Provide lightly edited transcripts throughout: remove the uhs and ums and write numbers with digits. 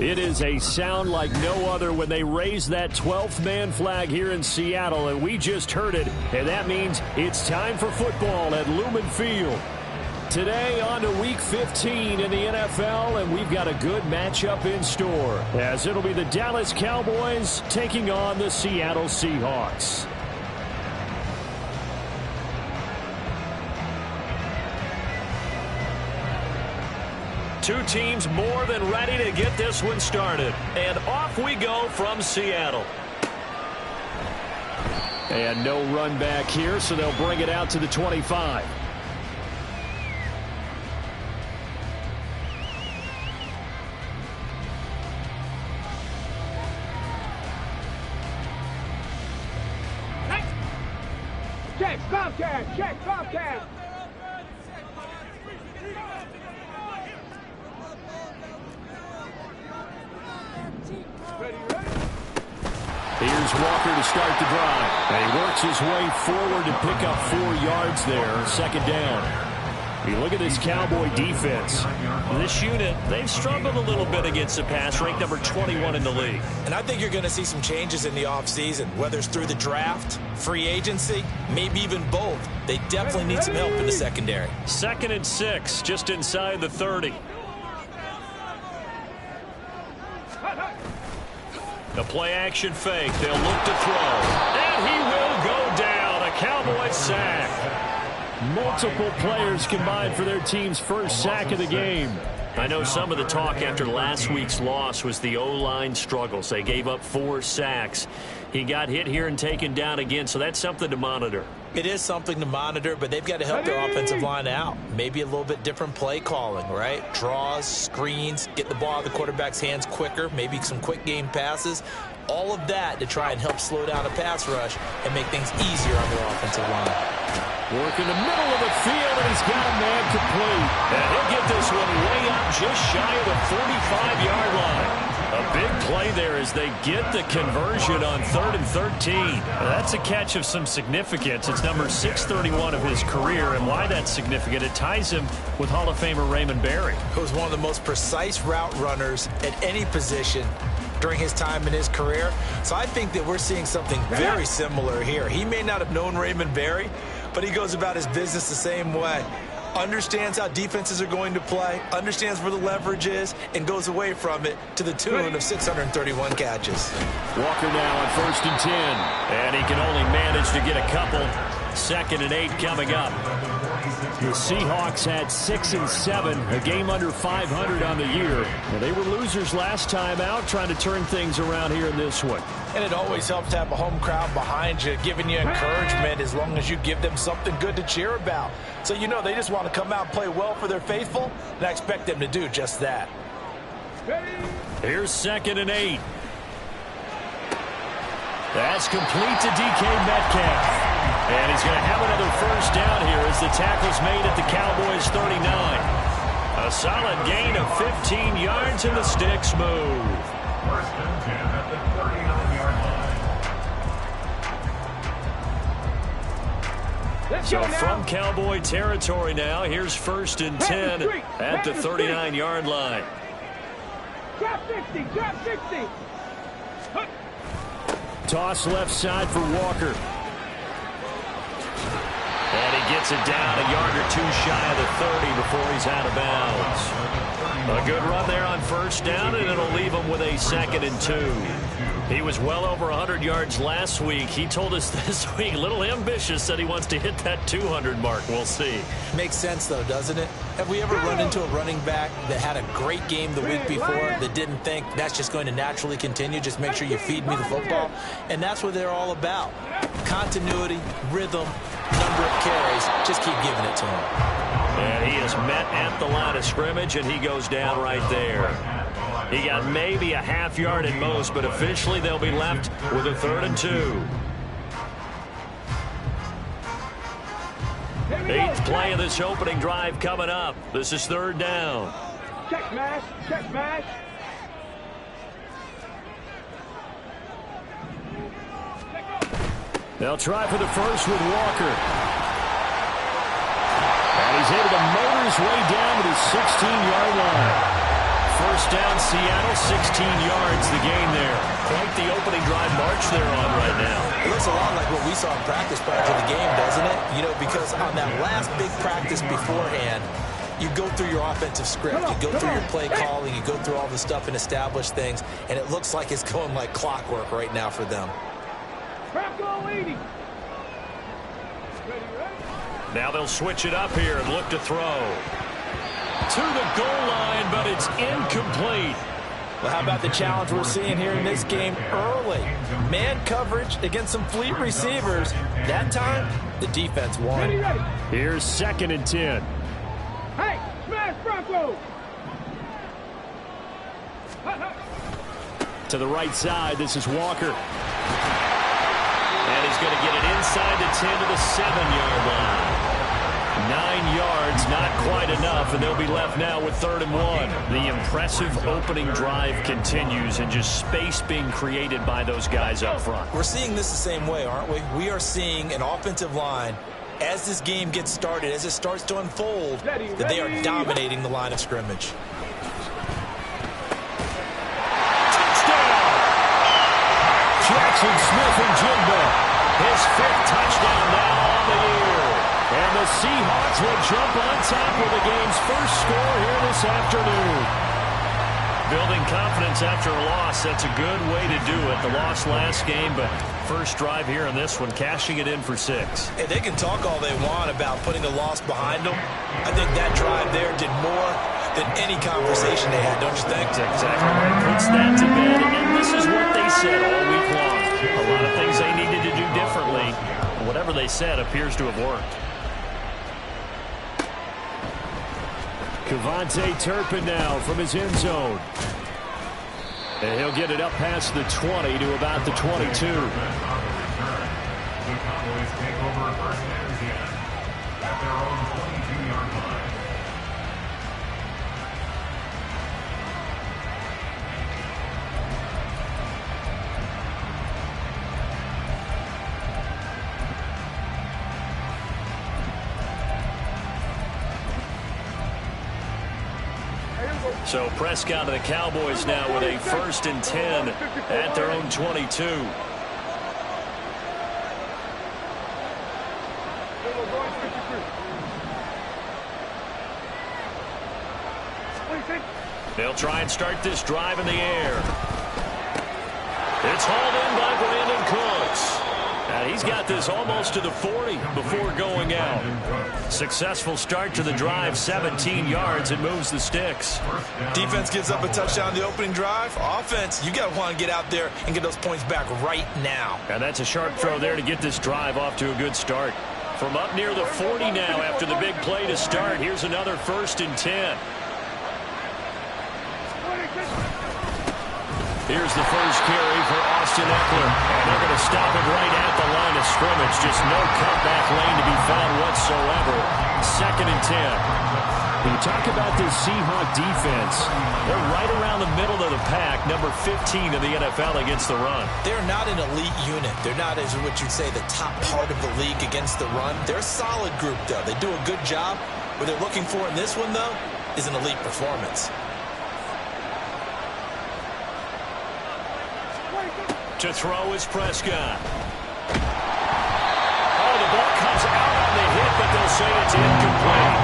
It is a sound like no other when they raise that 12th man flag here in Seattle, and we just heard it, and that means it's time for football at Lumen Field. Today on to Week 15 in the NFL, and we've got a good matchup in store, as it'll be the Dallas Cowboys taking on the Seattle Seahawks. Two teams more than ready to get this one started. And off we go from Seattle. And no run back here, so they'll bring it out to the 25. Check, Bobcat! Check, Bobcat! Here's Walker to start the drive. And he works his way forward to pick up 4 yards there. Second down. You look at this Cowboy defense. This unit, they've struggled a little bit against the pass, ranked number 21 in the league. And I think you're going to see some changes in the offseason, whether it's through the draft, free agency, maybe even both. They definitely need some help in the secondary. 2nd and 6, just inside the 30. The play-action fake. They'll look to throw. And he will go down. A Cowboy sack. Multiple players combined for their team's first sack of the game. I know some of the talk after last week's loss was the O-line struggles. They gave up 4 sacks. He got hit here and taken down again, so that's something to monitor. It is something to monitor, but they've got to help their offensive line out. Maybe a little bit different play calling, right? Draws, screens, get the ball out of the quarterback's hands quicker, maybe some quick game passes. All of that to try and help slow down a pass rush and make things easier on their offensive line. Work in the middle of the field, and he's got a man complete. And he'll get this one way up just shy of the 45-yard line. A big play there as they get the conversion on 3rd and 13. That's a catch of some significance. It's number 631 of his career, and why that's significant, it ties him with Hall of Famer Raymond Berry. Who was one of the most precise route runners at any position during his time in his career. So I think that we're seeing something very similar here. He may not have known Raymond Berry, but he goes about his business the same way. Understands how defenses are going to play, understands where the leverage is, and goes away from it to the tune of 631 catches. Walker now on 1st and 10, and he can only manage to get a couple. 2nd and 8 coming up. The Seahawks had 6 and 7, a game under 500 on the year. Well, they were losers last time out, trying to turn things around here in this one. And it always helps to have a home crowd behind you, giving you encouragement as long as you give them something good to cheer about. So you know they just want to come out and play well for their faithful, and I expect them to do just that. Here's 2nd and 8. That's complete to DK Metcalf. And he's going to have another first down here as the tackle's made at the Cowboys' 39. A solid gain of 15 yards and the sticks move. 1st and 10 at the 39-yard line. So from Cowboy territory now, here's 1st and 10 at the 39-yard line. Drop 60, drop 60. Toss left side for Walker. And he gets it down a yard or 2 shy of the 30 before he's out of bounds. A good run there on 1st down, and it'll leave him with a 2nd and 2. He was well over 100 yards last week. He told us this week, a little ambitious, that he wants to hit that 200 mark. We'll see. Makes sense, though, doesn't it? Have we ever run into a running back that had a great game the week before that didn't think that's just going to naturally continue? Just make sure you feed me the football. And that's what they're all about. Continuity, rhythm, number of carries. Just keep giving it to him. And he is met at the line of scrimmage, and he goes down right there. He got maybe a half yard at most, but officially they'll be left with a 3rd and 2. 8th play of this opening drive coming up. This is 3rd down. Check mash, check mash. They'll try for the first with Walker. And he's able to motor his way down to the 16-yard line. First down, Seattle, 16 yards the gain there. Quite the opening drive march they're on right now. It looks a lot like what we saw in practice prior to the game, doesn't it? You know, because on that last big practice beforehand, you go through your offensive script, you go through your play calling, you go through all the stuff and establish things, and it looks like it's going like clockwork right now for them. Now they'll switch it up here and look to throw. To the goal line, but it's incomplete. Well, how about the challenge we're seeing here in this game early? Man coverage against some fleet receivers. That time, the defense won. Here's 2nd and 10. Hey, smash Bronco! To the right side, this is Walker. And he's going to get it inside the 10 to the 7-yard line. 9 yards, not quite enough, and they'll be left now with 3rd and 1. The impressive opening drive continues, and just space being created by those guys up front. We're seeing this the same way, aren't we? We are seeing an offensive line, as this game gets started, as it starts to unfold, that they are dominating the line of scrimmage. Touchdown! Jackson Smith-Njigba, his 5th touchdown now on the year. And the Seahawks will jump on top with the game's first score here this afternoon. Building confidence after a loss, that's a good way to do it. The loss last game, but first drive here in this one, cashing it in for 6. Hey, they can talk all they want about putting a loss behind them. I think that drive there did more than any conversation they had, don't you think? That's exactly right. Puts that to bed, and this is what they said all week long. A lot of things they needed to do differently. Whatever they said appears to have worked. Kevontae Turpin now from his end zone. And he'll get it up past the 20 to about the 22. The Cowboys take over 1st and 10 at their own 22-yard line. So Prescott and the Cowboys now with a 1st and 10 at their own 22. They'll try and start this drive in the air. It's hauled in by Brandon Cooks. And he's got this almost to the 40 before going out. Successful start to the drive, 17 yards, and moves the sticks. Defense gives up a touchdown the opening drive. Offense, you got to want to get out there and get those points back right now. And that's a sharp throw there to get this drive off to a good start. From up near the 40 now after the big play to start, here's another 1st and 10. Here's the first carry for Austin Eckler. And they're going to stop it right at the line of scrimmage. Just no cutback lane to be found whatsoever. 2nd and 10. When you talk about this Seahawk defense, they're right around the middle of the pack, number 15 in the NFL against the run. They're not an elite unit. They're not, as what you'd say, the top part of the league against the run. They're a solid group, though. They do a good job. What they're looking for in this one, though, is an elite performance. To throw is Prescott. Oh, the ball comes out on the hit, but they'll say it's incomplete.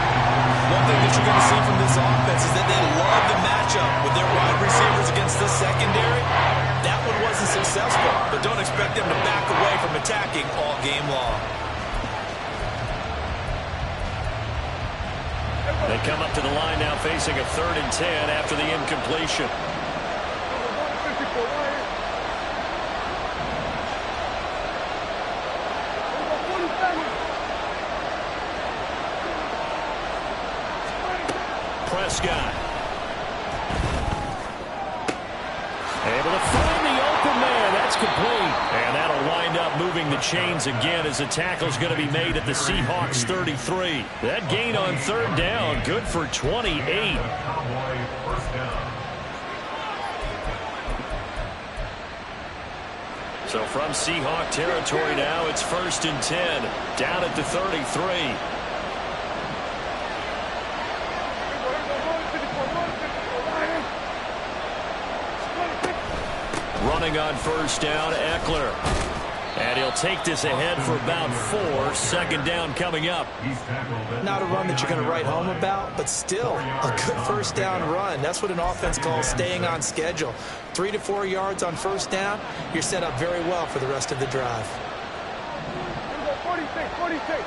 One thing that you're going to see from this offense is that they love the matchup with their wide receivers against this secondary. That one wasn't successful, but don't expect them to back away from attacking all game long. They come up to the line now facing a 3rd and 10 after the incompletion. Prescott. Able to find the open man. That's complete. And that'll wind up moving the chains again as the tackle's going to be made at the Seahawks 33. That gain on 3rd down, good for 28. Cowboy 1st down. So from Seahawk territory now, it's 1st and 10, down at the 33. coming on first down, Eckler. And he'll take this ahead for about 4. Second down coming up. Not a run that you're going to write home about, but still a good first down run. That's what an offense calls staying on schedule. 3 to 4 yards on first down, you're set up very well for the rest of the drive. 46.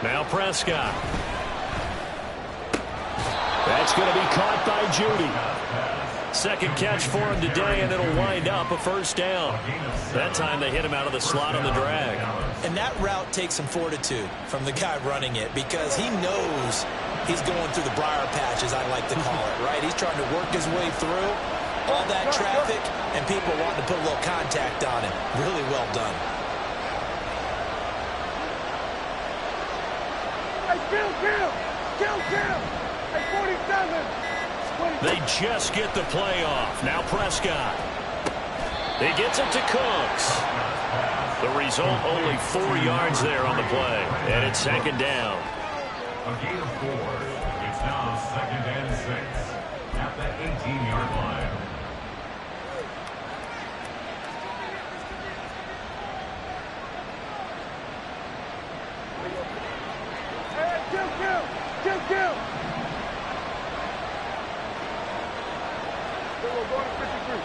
Now Prescott. That's going to be caught by Judy. Second catch for him today, and it'll wind up a first down. That time they hit him out of the slot on the drag. And that route takes some fortitude from the guy running it, because he knows he's going through the briar patch, as I like to call it, right? He's trying to work his way through all that traffic and people wanting to put a little contact on him. Really well done. Kill. Hey, 47. They just get the play off. Now Prescott. He gets it to Cooks. The result, only 4 yards there on the play. And it's second down. A gain of 4. It's now 2nd and 6 at the 18-yard line. Kill. We're going to 53.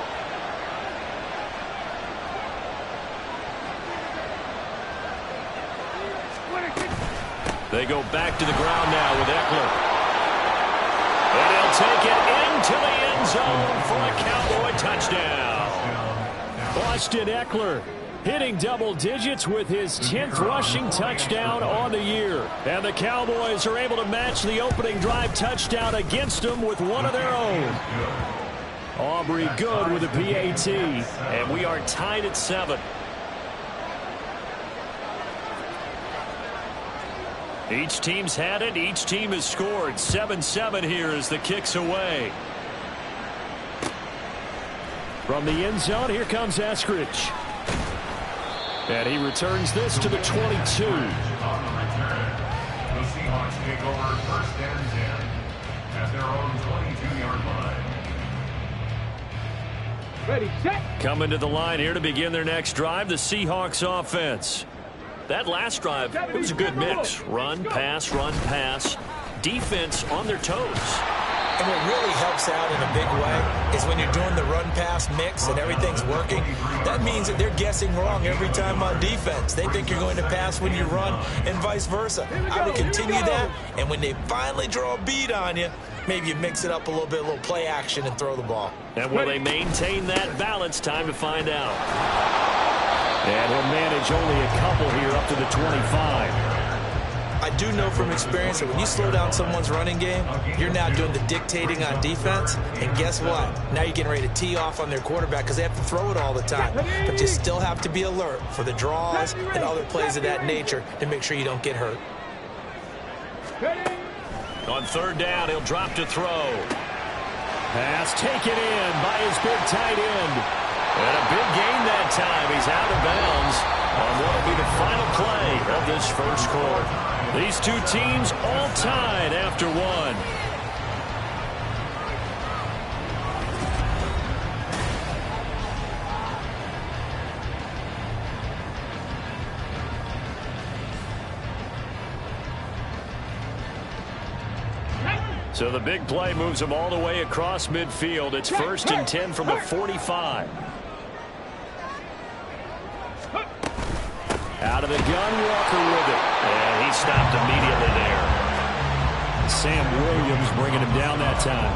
They go back to the ground now with Eckler. And he'll take it into the end zone for a Cowboy touchdown. Austin Eckler hitting double digits with his 10th rushing touchdown on the year. And the Cowboys are able to match the opening drive touchdown against them with one of their own. Aubrey good with a PAT. And we are tied at 7. Each team's had it. Each team has scored. 7-7 here as the kick's away. From the end zone, here comes Eskridge. And he returns this to the 22. On the return, the Seahawks take over 1st and 10 at their own 22-yard line. Ready, set. Coming to the line here to begin their next drive, the Seahawks offense. That last drive, it was a good mix. Run, pass. Defense on their toes. And what really helps out in a big way is when you're doing the run-pass mix and everything's working, that means that they're guessing wrong every time on defense. They think you're going to pass when you run and vice versa. I would continue that, and when they finally draw a beat on you, maybe you mix it up a little play action and throw the ball. And will they maintain that balance? Time to find out. And he'll manage only a couple here up to the 25. I do know from experience that when you slow down someone's running game, you're now doing the dictating on defense. And guess what? Now you're getting ready to tee off on their quarterback because they have to throw it all the time. But you still have to be alert for the draws and other plays of that nature to make sure you don't get hurt. On 3rd down, he'll drop to throw. Pass taken in by his big tight end. And a big gain that time. He's out of bounds on what will be the final play of this first quarter. These two teams all tied after 1. So the big play moves them all the way across midfield. It's 1st and 10 from the 45. Out of the gun, Walker with it. And he stopped immediately there. Sam Williams bringing him down that time.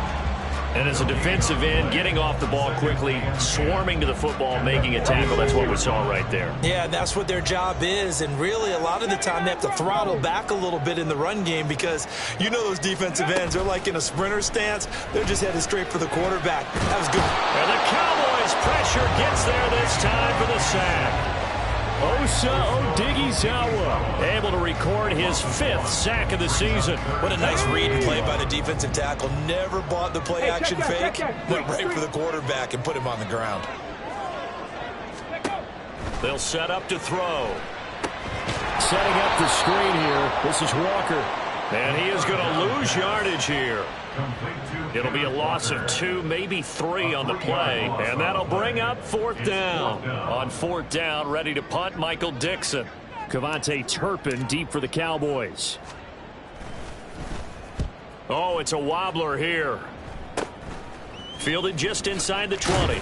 And as a defensive end, getting off the ball quickly, swarming to the football, making a tackle. That's what we saw right there. Yeah, that's what their job is. And really, a lot of the time, they have to throttle back a little bit in the run game because you know those defensive ends, they're like in a sprinter stance. They're just headed straight for the quarterback. That was good. And the Cowboys' pressure gets there this time for the sack. Osa Odighizuwa able to record his 5th sack of the season. What a nice read and play by the defensive tackle. Never bought the play action fake. Went right for the quarterback and put him on the ground. They'll set up to throw. Setting up the screen here. This is Walker. And he is going to lose yardage here. It'll be a loss of 2, maybe 3 on the play. And that'll bring up 4th down. On 4th down, ready to punt, Michael Dixon. Kevontae Turpin deep for the Cowboys. Oh, it's a wobbler here. Fielded just inside the 20.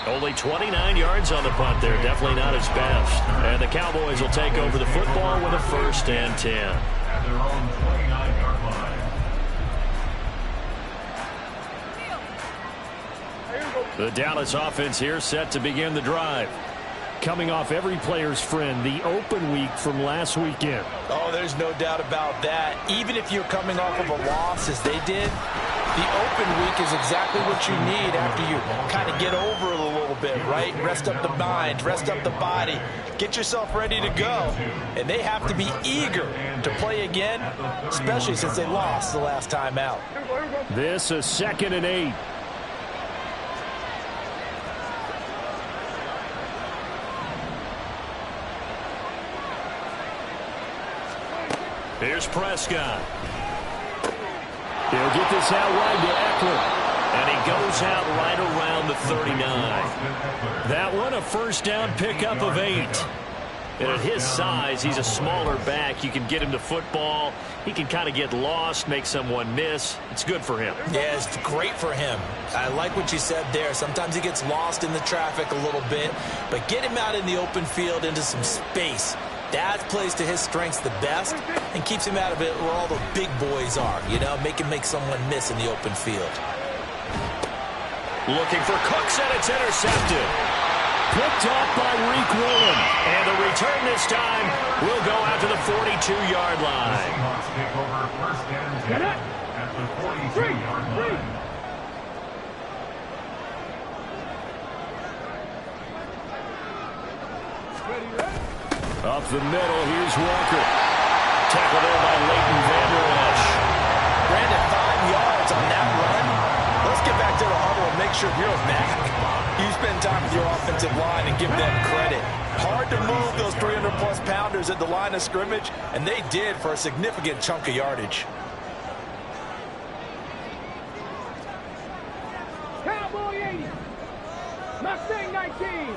Only 29 yards on the punt there. Definitely not his best. And the Cowboys will take over the football with a 1st and 10. At their own 29-yard line. The Dallas offense here set to begin the drive. Coming off every player's friend, the open week from last weekend. Oh, there's no doubt about that. Even if you're coming off of a loss as they did, the open week is exactly what you need after you kind of get over it a little bit, right? Rest up the mind, rest up the body, get yourself ready to go. And they have to be eager to play again, especially since they lost the last time out. This is 2nd and 8. Here's Prescott. He'll get this out wide to Eckler. And he goes out right around the 39. That one a 1st down pickup of 8. And at his size, he's a smaller back. You can get him to football. He can kind of get lost, make someone miss. It's good for him. Yeah, it's great for him. I like what you said there. Sometimes he gets lost in the traffic a little bit. But get him out in the open field into some space. That plays to his strengths the best and keeps him out of it where all the big boys are, you know, make someone miss in the open field. Looking for Cooks, and it's intercepted. Picked off by Reek Willen. And the return this time will go out to the 42-yard line. Seahawks take over 1st and 10 at the 42-yard line. Up the middle, here's Walker. Tackled there by Leighton Vander Esch. Brandon, 5 yards on that run. Let's get back to the huddle and make sure you're back. You spend time with your offensive line and give them credit. Hard to move those 300-plus pounders at the line of scrimmage, and they did for a significant chunk of yardage. Cowboy 80. Mustang 19.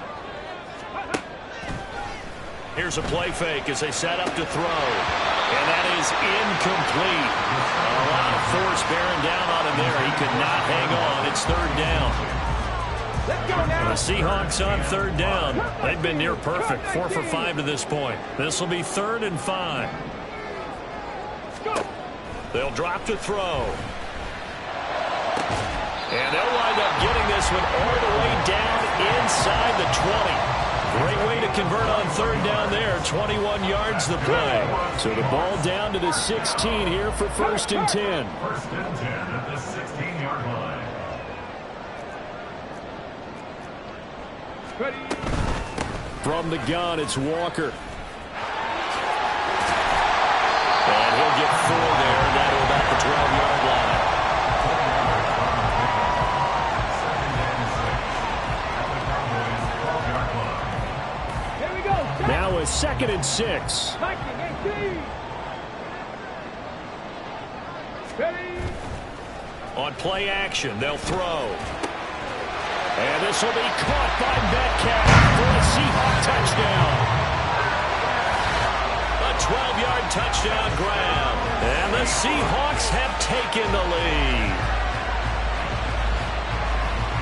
Here's a play fake as they set up to throw. And that is incomplete. A lot of force bearing down on him there. He could not hang on. It's 3rd down. Let's go now. The Seahawks on 3rd down. They've been near perfect. 4 for 5 to this point. This will be 3rd and 5. They'll drop to throw. And they'll wind up getting this one all the way down inside the 20. Great way to convert on 3rd down there. 21 yards the play. So the ball down to the 16 here for 1st and 10. 1st and 10 at the 16-yard line. Ready. From the gun, it's Walker. And he'll get 4 there, and that'll about the 12-yard line. Now a 2nd and 6. On play action, they'll throw. And this will be caught by Metcalf for a Seahawk touchdown. A 12-yard touchdown grab. And the Seahawks have taken the lead.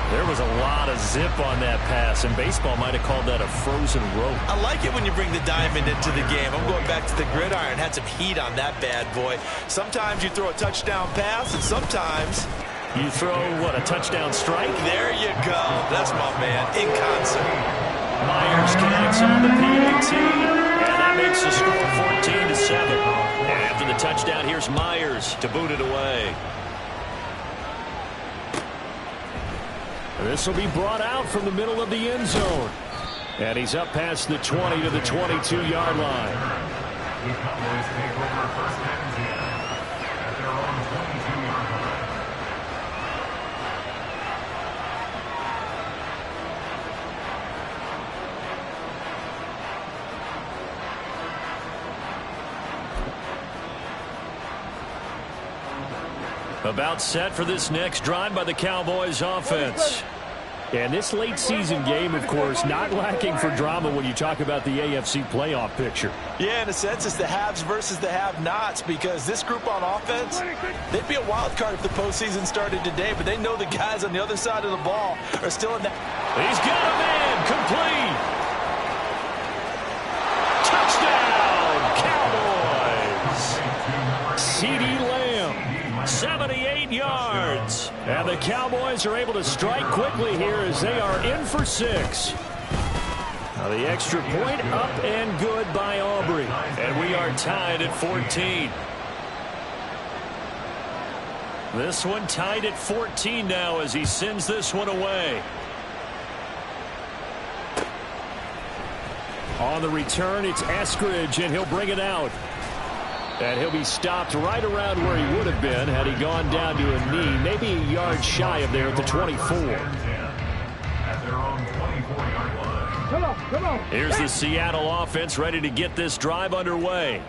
There was a lot of zip on that pass, and baseball might have called that a frozen rope. I like it when you bring the diamond into the game. I'm going back to the gridiron. Had some heat on that bad boy. Sometimes you throw a touchdown pass, and sometimes you throw, what, a touchdown strike? There you go. That's my man, in concert. Myers connects on the PAT, and that makes the score 14-7. And after the touchdown, here's Myers to boot it away. This will be brought out from the middle of the end zone. And he's up past the 20 to the 22-yard line. The Cowboys take over 1st and 10 at their own 22-yard line. About set for this next drive by the Cowboys offense. And this late season game, of course, not lacking for drama when you talk about the AFC playoff picture. Yeah, in a sense, it's the haves versus the have-nots, because this group on offense, they'd be a wild card if the postseason started today, but they know the guys on the other side of the ball are still in that. He's got a man, complete. Touchdown, Cowboys. CeeDee Lamb, 78 yards. And the Cowboys are able to strike quickly here as they are in for 6. Now the extra point up and good by Aubrey. And we are tied at 14. This one tied at 14 now as he sends this one away. On the return, it's Eskridge, and he'll bring it out. And he'll be stopped right around where he would have been had he gone down to a knee, maybe a yard shy of there at the 24. Come on. Here's the Seattle offense ready to get this drive underway.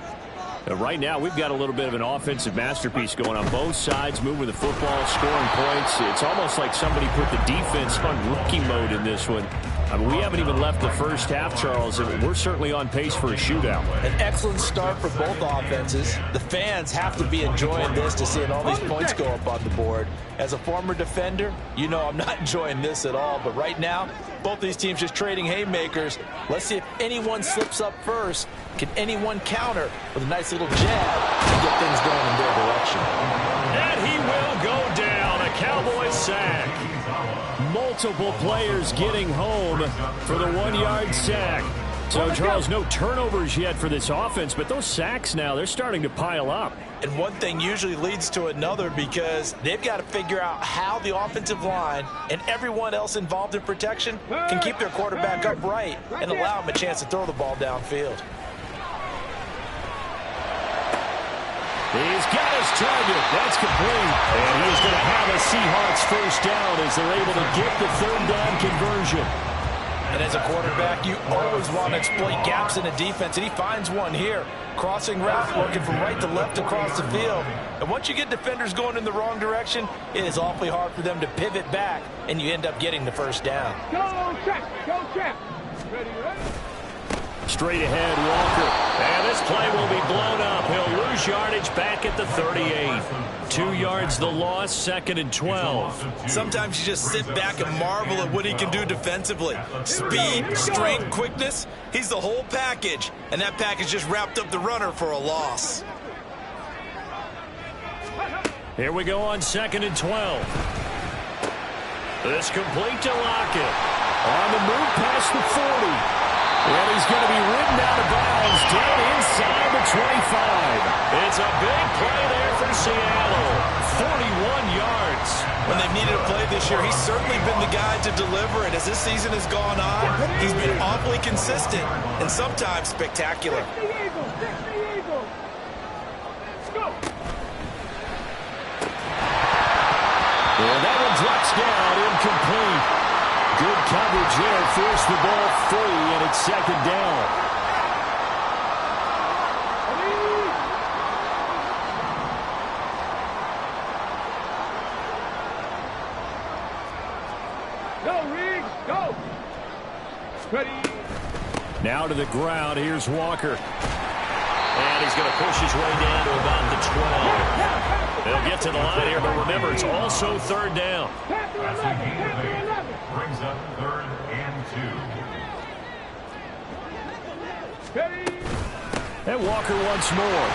Right now, we've got a little bit of an offensive masterpiece going on both sides, moving the football, scoring points. It's almost like somebody put the defense on rookie mode in this one. I mean, we haven't even left the first half, Charles, and we're certainly on pace for a shootout. An excellent start for both offenses. The fans have to be enjoying this to seeing all these points go up on the board. As a former defender, you know I'm not enjoying this at all. But right now, both these teams just trading haymakers. Let's see if anyone slips up first. Can anyone counter with a nice little jab and get things going in their direction? And he will go down. A Cowboys sack. Multiple players getting home for the 1-yard sack. So, Charles, no turnovers yet for this offense, but those sacks now, they're starting to pile up. And one thing usually leads to another, because they've got to figure out how the offensive line and everyone else involved in protection can keep their quarterback upright and allow him a chance to throw the ball downfield. He's got his target. That's complete. And he is going to have a Seahawks first down as they're able to get the third down conversion. And as a quarterback, you always want to exploit gaps in a defense, and he finds one here. Crossing route, working from right to left across the field. And once you get defenders going in the wrong direction, it is awfully hard for them to pivot back, and you end up getting the first down. Go, Champ. Ready? Straight ahead, Walker. And this play will be blown up. He'll lose yardage back at the 38. 2 yards the loss, 2nd and 12. Sometimes you just sit back and marvel at what he can do defensively. Speed, strength, quickness, he's the whole package. And that package just wrapped up the runner for a loss. Here we go on 2nd and 12. This complete to Lockett. On the move past the 40. And he's going to be ridden out of bounds down inside the 25. It's a big play there for Seattle. 41 yards. When they've needed a play this year, he's certainly been the guy to deliver it. As this season has gone on, he's been awfully consistent and sometimes spectacular. Go. And that one drops down, incomplete. Good coverage there, forced the ball free, and it's 2nd down. Go, Riggs, go. Ready. Now to the ground, here's Walker. And he's going to push his way down to about the 12. They'll get to the line here, but remember, it's also 3rd down. Brings up 3rd and 2. Ready. And Walker once more.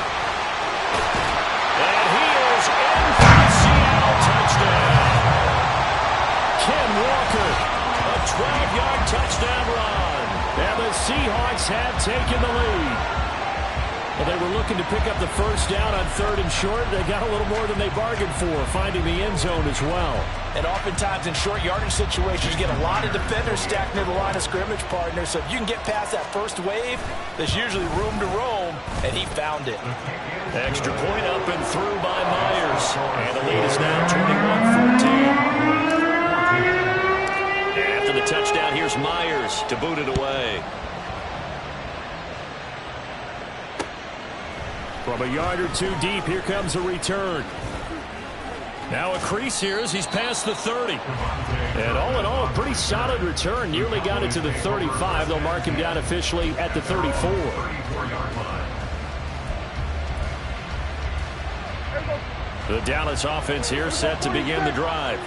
And he is in for the Seattle touchdown. Ken Walker, a 12-yard touchdown run. And the Seahawks have taken the lead. Well, they were looking to pick up the first down on 3rd and short. They got a little more than they bargained for, finding the end zone as well. And oftentimes in short yardage situations, you get a lot of defenders stacked near the line of scrimmage, partner. So if you can get past that first wave, there's usually room to roam, and he found it. Extra point up and through by Myers. And the lead is now 21-14. After the touchdown, here's Myers to boot it away. From a yard or two deep, here comes a return. Now a crease here as he's past the 30. And all in all, a pretty solid return. Nearly got it to the 35. They'll mark him down officially at the 34. The Dallas offense here set to begin the drive.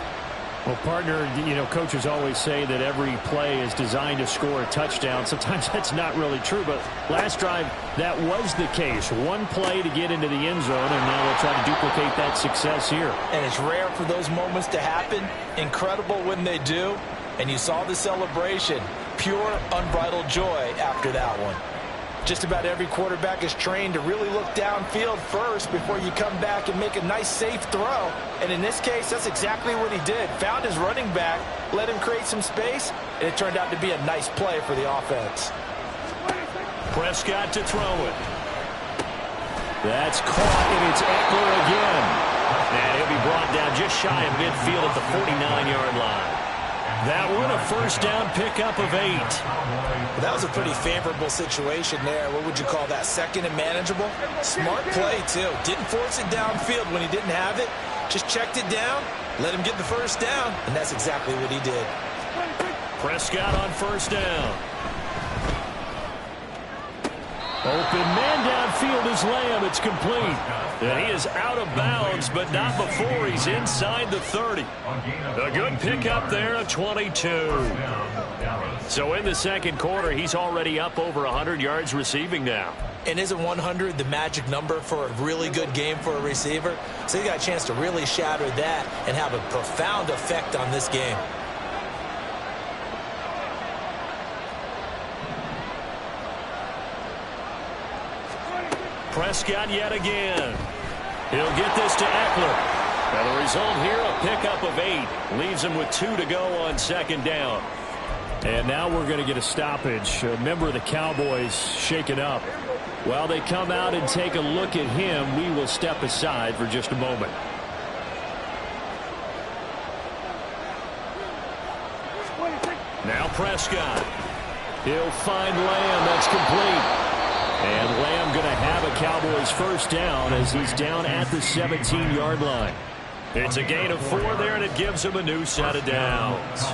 Well, partner, coaches always say that every play is designed to score a touchdown. Sometimes that's not really true, but last drive, that was the case. One play to get into the end zone, and now they'll try to duplicate that success here. And it's rare for those moments to happen. Incredible when they do. And you saw the celebration. Pure, unbridled joy after that one. Just about every quarterback is trained to really look downfield first before you come back and make a nice, safe throw. And in this case, that's exactly what he did. Found his running back, let him create some space, and it turned out to be a nice play for the offense. Prescott to throw it. That's caught, and it's Eckler again. And he'll be brought down just shy of midfield at the 49-yard line. That one, a first down pickup of 8. Well, that was a pretty favorable situation there. What would you call that? Second and manageable? Smart play, too. Didn't force it downfield when he didn't have it. Just checked it down, let him get the first down, and that's exactly what he did. Prescott on first down. Open man downfield is Lamb. It's complete. And he is out of bounds, but not before he's inside the 30. A good pickup there of 22. So in the second quarter, he's already up over 100 yards receiving now. And isn't 100 the magic number for a really good game for a receiver? So he got a chance to really shatter that and have a profound effect on this game. Prescott yet again. He'll get this to Eckler. Now the result here, a pickup of 8. Leaves him with 2 to go on second down. And now we're going to get a stoppage. A member of the Cowboys shaken up. While they come out and take a look at him, we will step aside for just a moment. Now Prescott. He'll find Lamb. That's complete. And Lamb going to have a Cowboys first down as he's down at the 17-yard line. It's a gain of 4 there, and it gives him a new set of downs.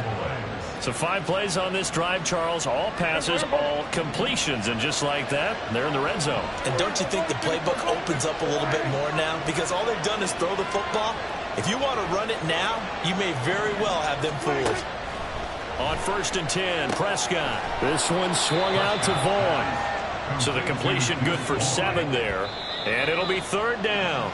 So 5 plays on this drive, Charles. All passes, all completions. And just like that, they're in the red zone. And don't you think the playbook opens up a little bit more now? Because all they've done is throw the football. If you want to run it now, you may very well have them fooled. On first and 10, Prescott. This one swung out to Vaughn. So the completion good for 7 there. And it'll be third down.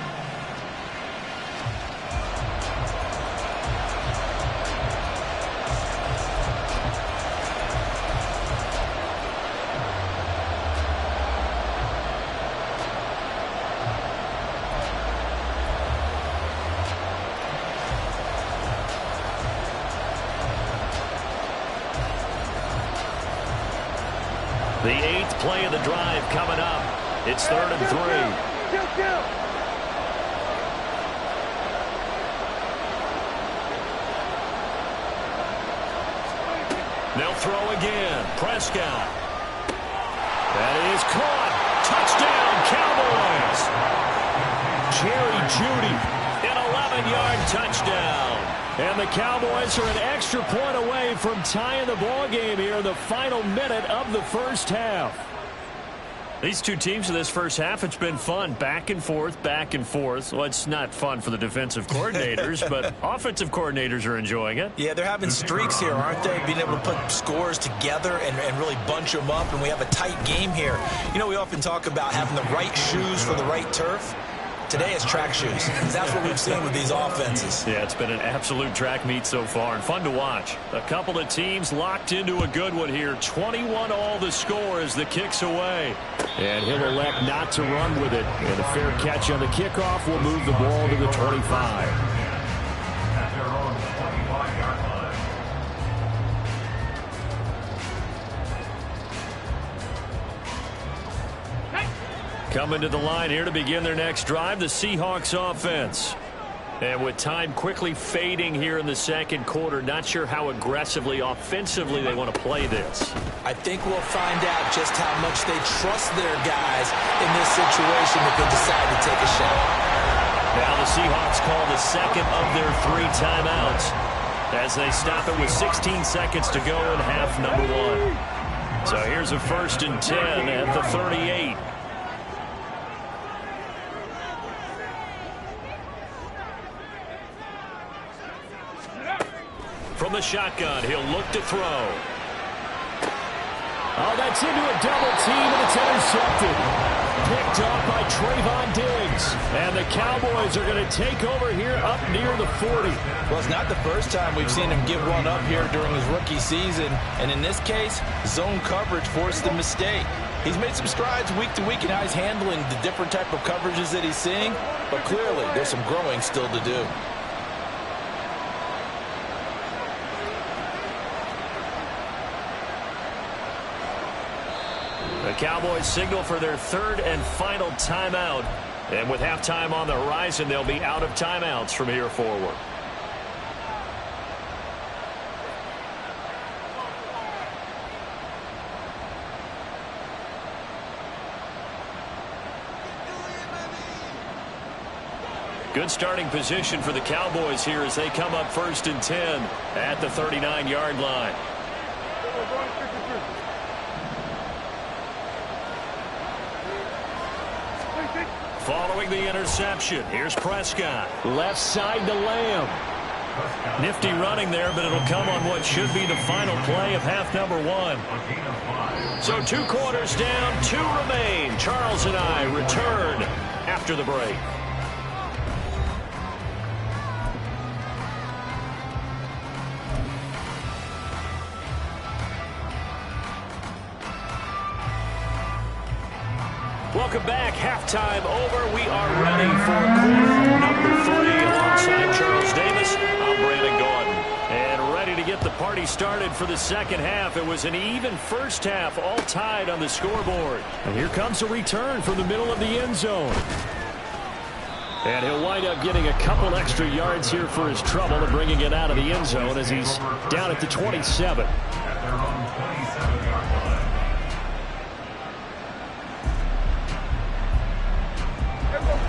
The 8th play of the drive coming up. It's third and 3. They'll throw again. Prescott. That is caught. Touchdown, Cowboys. Jerry Jeudy, an 11-yard touchdown. And the Cowboys are an extra point away from tying the ball game here in the final minute of the first half. These two teams in this first half, it's been fun. Back and forth, back and forth. Well, it's not fun for the defensive coordinators, but offensive coordinators are enjoying it. Yeah, they're having streaks here, aren't they? Being able to put scores together and really bunch them up, and we have a tight game here. You know, we often talk about having the right shoes for the right turf. Today is track shoes. That's what we've seen with these offenses. Yeah, it's been an absolute track meet so far and fun to watch. A couple of teams locked into a good one here. 21-all the score as the kick's away. And he'll elect not to run with it. And a fair catch on the kickoff will move the ball to the 25. Coming to the line here to begin their next drive, the Seahawks offense. And with time quickly fading here in the second quarter, not sure how aggressively, offensively they want to play this. I think we'll find out just how much they trust their guys in this situation if they decide to take a shot. Now the Seahawks call the second of their 3 timeouts as they stop it with 16 seconds to go in half number 1. So here's a 1st and 10 at the 38. From the shotgun, he'll look to throw. Oh, that's into a double team, and it's intercepted. Picked off by Trayvon Diggs. And the Cowboys are going to take over here up near the 40. Well, it's not the first time we've seen him give one up here during his rookie season. And in this case, zone coverage forced the mistake. He's made some strides week to week in how he's handling the different type of coverages that he's seeing. But clearly, there's some growing still to do. The Cowboys signal for their 3rd and final timeout. And with halftime on the horizon, they'll be out of timeouts from here forward. Good starting position for the Cowboys here as they come up 1st and 10 at the 39-yard line. Following the interception, here's Prescott. Left side to Lamb. Nifty running there, but it'll come on what should be the final play of half number 1. So 2 quarters down, 2 remain. Charles and I return after the break. Welcome back. Halftime over. We are ready for quarter number 3. Alongside Charles Davis, I'm Brandon Gordon. And ready to get the party started for the second half. It was an even first half, all tied on the scoreboard. And here comes a return from the middle of the end zone. And he'll wind up getting a couple extra yards here for his trouble and bringing it out of the end zone as he's down at the 27.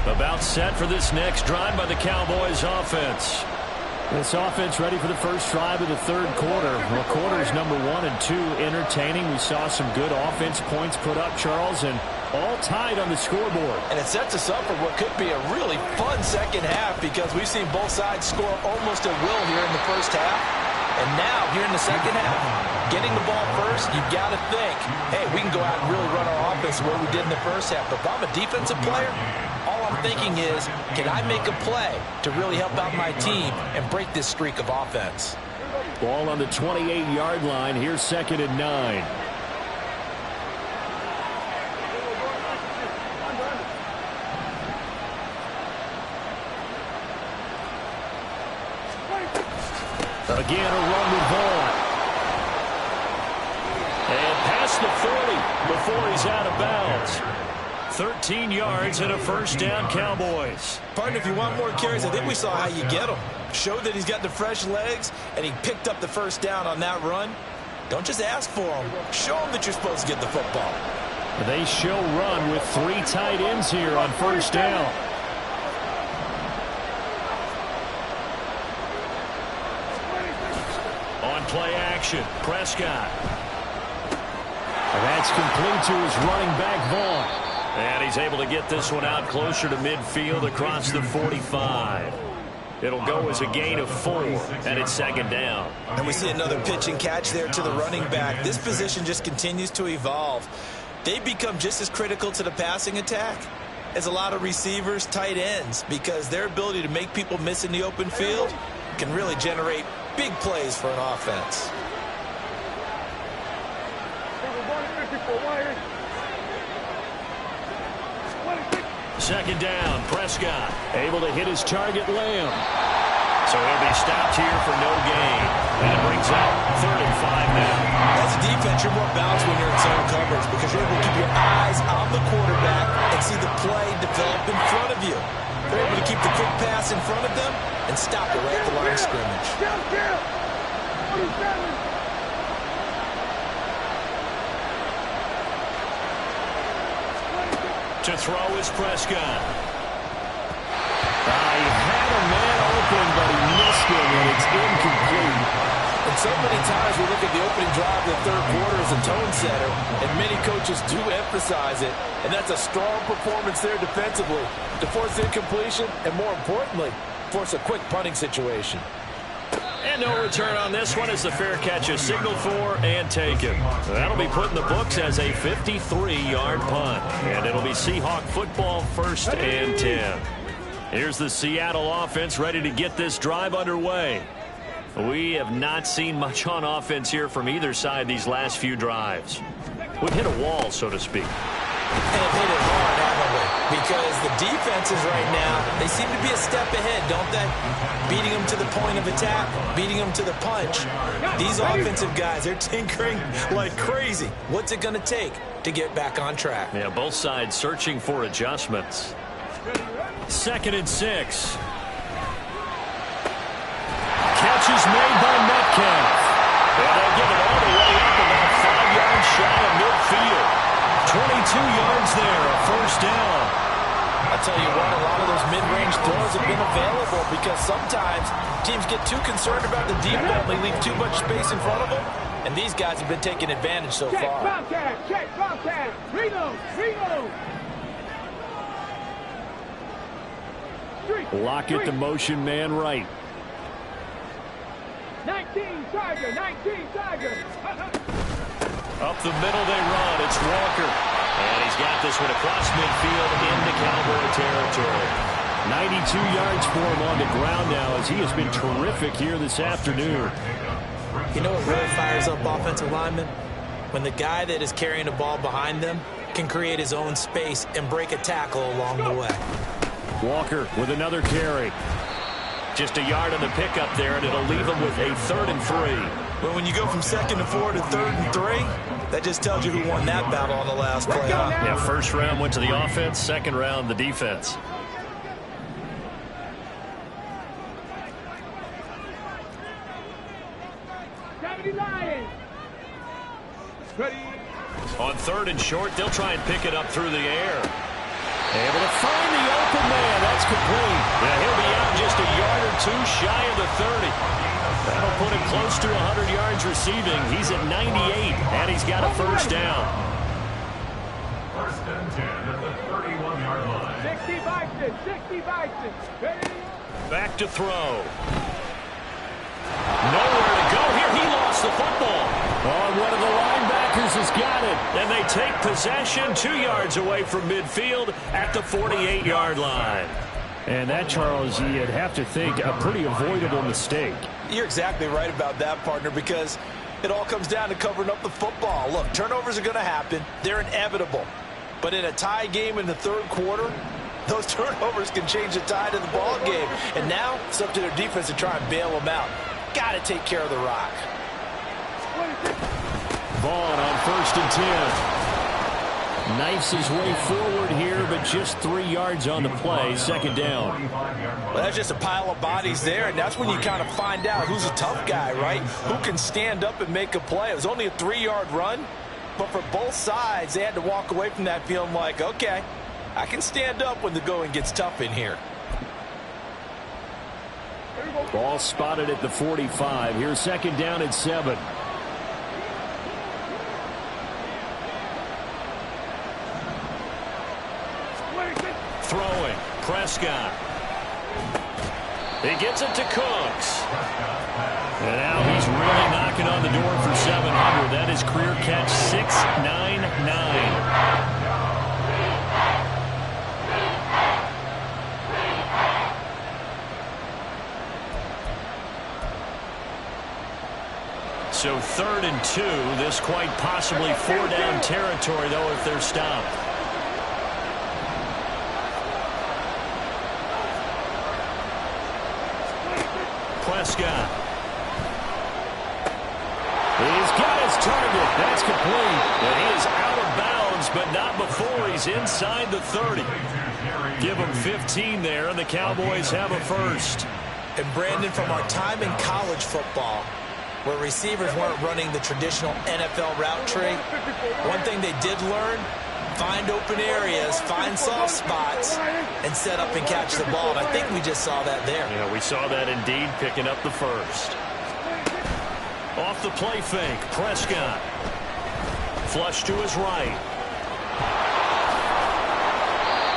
About set for this next drive by the Cowboys offense. This offense ready for the first drive of the 3rd quarter. Well, quarters number 1 and 2 entertaining. We saw some good offense points put up, Charles, and all tied on the scoreboard. And it sets us up for what could be a really fun second half because we've seen both sides score almost at will here in the first half. And now, here in the second half, getting the ball first, you've got to think, hey, we can go out and really run our offense the way we did in the first half. But if I'm a defensive player, all I'm thinking is, can I make a play to really help out my team and break this streak of offense? Ball on the 28-yard line. Here's 2nd and 9. Again, a run with Vaughn. And past the 40 before he's out of bounds. 13 yards and a first down, Cowboys. Partner, if you want more carries, I think we saw how you get them. Showed that he's got the fresh legs, and he picked up the first down on that run. Don't just ask for them. Show them that you're supposed to get the football. They show run with 3 tight ends here on first down. On play action, Prescott. And that's complete to his running back, Vaughn. And he's able to get this one out closer to midfield across the 45. It'll go as a gain of 4, and it's 2nd down. And we see another pitch and catch there to the running back. This position just continues to evolve. They become just as critical to the passing attack as a lot of receivers, tight ends, because their ability to make people miss in the open field can really generate big plays for an offense. 2nd down, Prescott. Able to hit his target, Lamb. So he'll be stopped here for no gain. And it brings out 3rd and 5 now. As a defense, you're more balanced when you're in zone coverage because you're able to keep your eyes on the quarterback and see the play develop in front of you. They're able to keep the quick pass in front of them and stop it right at the line of scrimmage. To throw is Prescott. It's incomplete. And so many times we look at the opening drive of the third quarter as a tone setter, and many coaches do emphasize it. And that's a strong performance there defensively to force incompletion and, more importantly, force a quick punting situation. And no return on this one as the fair catch is signaled for and taken. That'll be put in the books as a 53-yard punt. And it'll be Seahawk football, 1st and 10. Here's the Seattle offense ready to get this drive underway. We have not seen much on offense here from either side these last few drives. We've hit a wall, so to speak. And hit it hard, haven't we? Because the defenses right now, they seem to be a step ahead, don't they? Beating them to the point of attack, beating them to the punch. These offensive guys, they're tinkering like crazy. What's it going to take to get back on track? Yeah, both sides searching for adjustments. 2nd and 6. Catch is made by Metcalf. And they give it all the way up about 5 yards shy of midfield. 22 yards there, a 1st down. I tell you what, a lot of those mid-range throws have been available because sometimes teams get too concerned about the deep ball and they leave too much space in front of them. And these guys have been taking advantage so far. Check, Bobcat. Reload. Lockett, the motion man right. 19 Tiger. Up the middle they run. It's Walker. And he's got this one across midfield into Cowboy territory. 92 yards for him on the ground now as he has been terrific here this afternoon. You know what really fires up offensive linemen? When the guy that is carrying the ball behind them can create his own space and break a tackle along the way. Walker with another carry. Just a yard on the pickup there, and it'll leave him with a 3rd and 3. But when you go from 2nd and 4 to 3rd and 3, that just tells you who won that battle on the last play. Yeah, 1st round went to the offense, 2nd round the defense. On 3rd and short, they'll try and pick it up through the air. Able to find the open man. That's complete. Yeah, he'll be out just a yard or 2 shy of the 30. That'll put him close to 100 yards receiving. He's at 98, and he's got a 1st down. 1st and 10 at the 31-yard line. 60 Bison. Ready? Back to throw. Nowhere to go here. He lost the football. Oh, one of the linebackers has got it. And they take possession 2 yards away from midfield at the 48-yard line. And that, Charles, you'd have to think a pretty avoidable mistake. You're exactly right about that, partner, because it all comes down to covering up the football. Look, turnovers are going to happen. They're inevitable. But in a tie game in the 3rd quarter, those turnovers can change the tide of the ball game. And now it's up to their defense to try and bail them out. Got to take care of the rock. Vaughn on 1st and 10. Knifes his way forward here, but just 3 yards on the play. 2nd down. Well, that's just a pile of bodies there, and that's when you kind of find out who's a tough guy, right? Who can stand up and make a play. It was only a 3-yard run, but for both sides, they had to walk away from that feeling like, okay, I can stand up when the going gets tough in here. Ball spotted at the 45. Here's 2nd down and 7. Throwing. Prescott. He gets it to Cooks. And now he's really knocking on the door for 700. That is career catch 699. So 3rd and 2. This quite possibly 4-down territory, though, if they're stopped. Prescott. He's got his target. That's complete. And he is out of bounds, but not before he's inside the 30. Give him 15 there, and the Cowboys have a 1st. And Brandon, from our time in college football, where receivers weren't running the traditional NFL route tree, one thing they did learn, find open areas, find soft spots, and set up and catch the ball. And I think we just saw that there. Yeah, we saw that indeed, picking up the first. Off the play fake, Prescott. Flush to his right.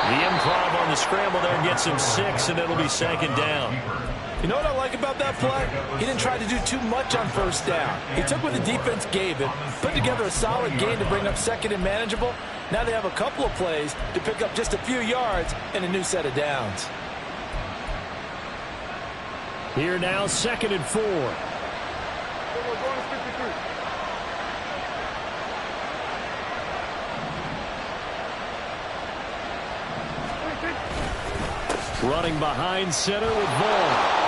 The improv on the scramble there gets him 6, and it'll be second down. You know what I like about that play? He didn't try to do too much on first down. He took what the defense gave him, put together a solid gain to bring up second and manageable. Now they have a couple of plays to pick up just a few yards and a new set of downs. Here now, 2nd and 4. Running behind center with Vaughn.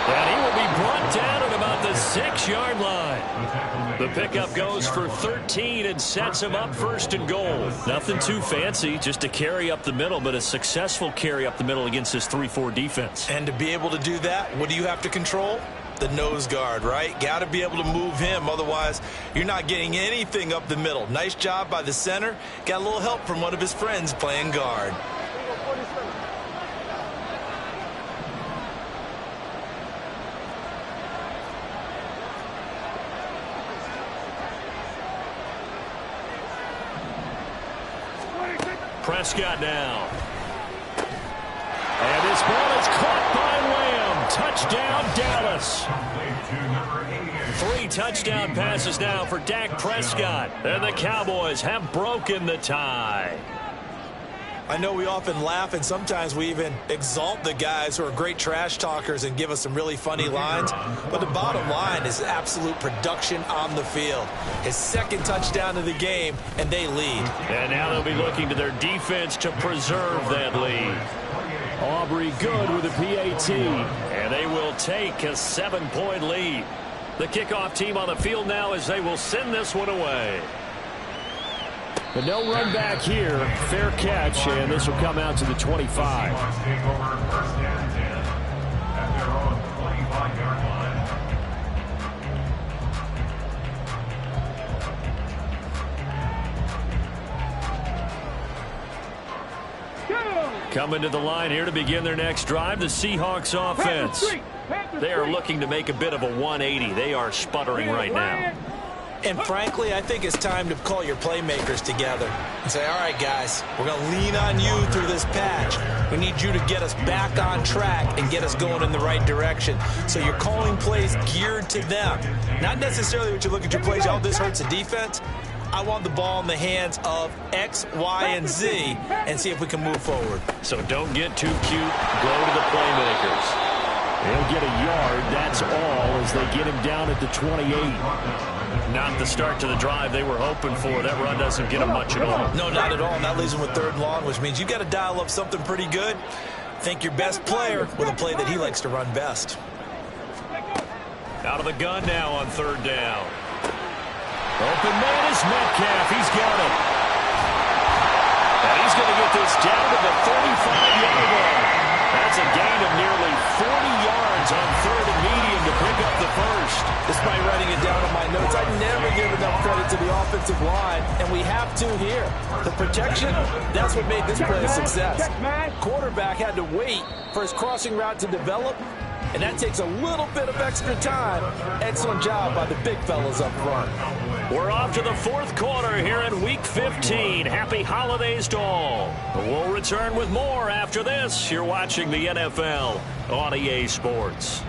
And he will be brought down at about the 6-yard line. The pickup goes for 13 and sets him up 1st and goal. Nothing too fancy, just a carry up the middle, but a successful carry up the middle against this 3-4 defense. And to be able to do that, what do you have to control? The nose guard, right? Got to be able to move him. Otherwise, you're not getting anything up the middle. Nice job by the center. Got a little help from one of his friends playing guard. Prescott now. And this ball is caught by Lamb. Touchdown, Dallas. 3 touchdown passes now for Dak Prescott. And the Cowboys have broken the tie. I know we often laugh, and sometimes we even exalt the guys who are great trash talkers and give us some really funny lines. But the bottom line is absolute production on the field. His 2nd touchdown of the game, and they lead. And now they'll be looking to their defense to preserve that lead. Aubrey good with a PAT. And they will take a 7-point lead. The kickoff team on the field now as they will send this one away. But no run back here. Fair catch, and this will come out to the 25. Coming to the line here to begin their next drive, the Seahawks offense. They are looking to make a bit of a 180. They are sputtering right now. And frankly, I think it's time to call your playmakers together and say, all right, guys, we're going to lean on you through this patch. We need you to get us back on track and get us going in the right direction. So you're calling plays geared to them. Not necessarily what you look at your plays, oh, this hurts the defense. I want the ball in the hands of X, Y, and Z and see if we can move forward. So don't get too cute. Go to the playmakers. They'll get a yard, that's all, as they get him down at the 28. Not the start to the drive they were hoping for. That run doesn't get them much at all. No, not at all. And that leaves them with 3rd and long, which means you got to dial up something pretty good. Think your best player with a play that he likes to run best. Out of the gun now on 3rd down. Open man is Metcalf. He's got it. And he's going to get this down to the 35-yard line. That's a gain of nearly 40 yards on 3rd and medium to pick up the first. Despite writing it down on my notes, I never give enough credit to the offensive line, and we have to here. The protection, that's what made this play a success. Quarterback had to wait for his crossing route to develop, and that takes a little bit of extra time. Excellent job by the big fellas up front. We're off to the 4th quarter here in Week 15. Happy holidays to all. We'll return with more after this. You're watching the NFL on EA Sports.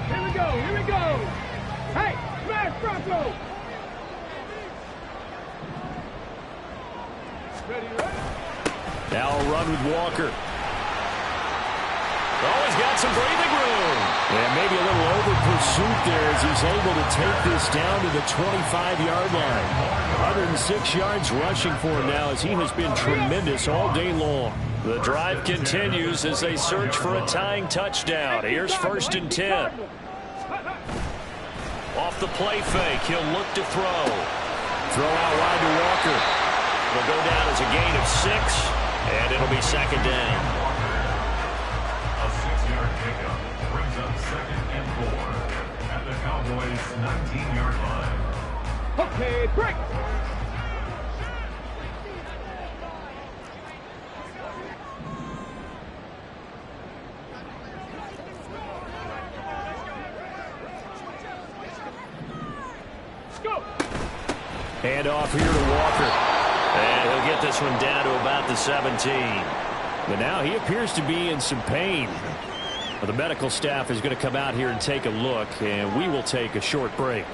Here we go, here we go. Hey, smash Bronco. Ready, ready? Now a run with Walker. Oh, he's got some breathing room. And maybe a little over pursuit there as he's able to take this down to the 25-yard line. 106 yards rushing for him now as he has been tremendous all day long. The drive continues as they search for a tying touchdown. Here's 1st and 10. Off the play fake, he'll look to throw. Throw out wide to Walker. It'll go down as a gain of 6, and it'll be 2nd down. A 6-yard pickup brings up 2nd and 4 at the Cowboys' 19-yard line. Okay, break. Hand off here to Walker. And he'll get this one down to about the 17. But now he appears to be in some pain. Well, the medical staff is going to come out here and take a look, and we will take a short break.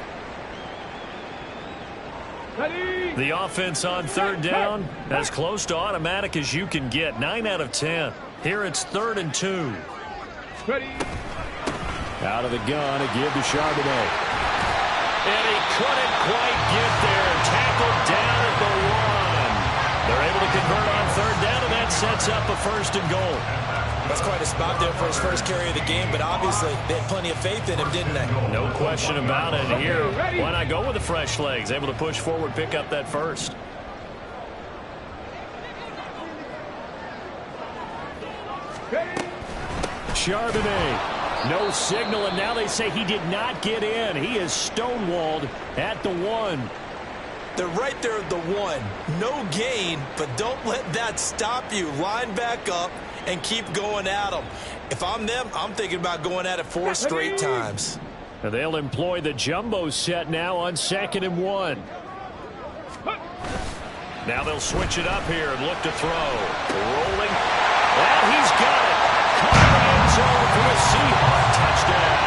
The offense on third down, as close to automatic as you can get. 9 out of 10. Here it's 3rd and 2. Out of the gun, a give to Charbonnet. And he couldn't quite get there. Tackled down at the 1. They're able to convert on third down, and that sets up a 1st and goal. That's quite a spot there for his first carry of the game, but obviously they had plenty of faith in him, didn't they? No question about it. Here, why not go with the fresh legs? Able to push forward, pick up that first. Charbonnet. No signal, and now they say he did not get in. He is stonewalled at the 1. They're right there at the 1. No gain, but don't let that stop you. Line back up and keep going at them. If I'm them, I'm thinking about going at it 4 straight times. And they'll employ the jumbo set now on 2nd and 1. Now they'll switch it up here and look to throw. Rolling. And he's got it. Caught in the end zone for a Seahawk touchdown.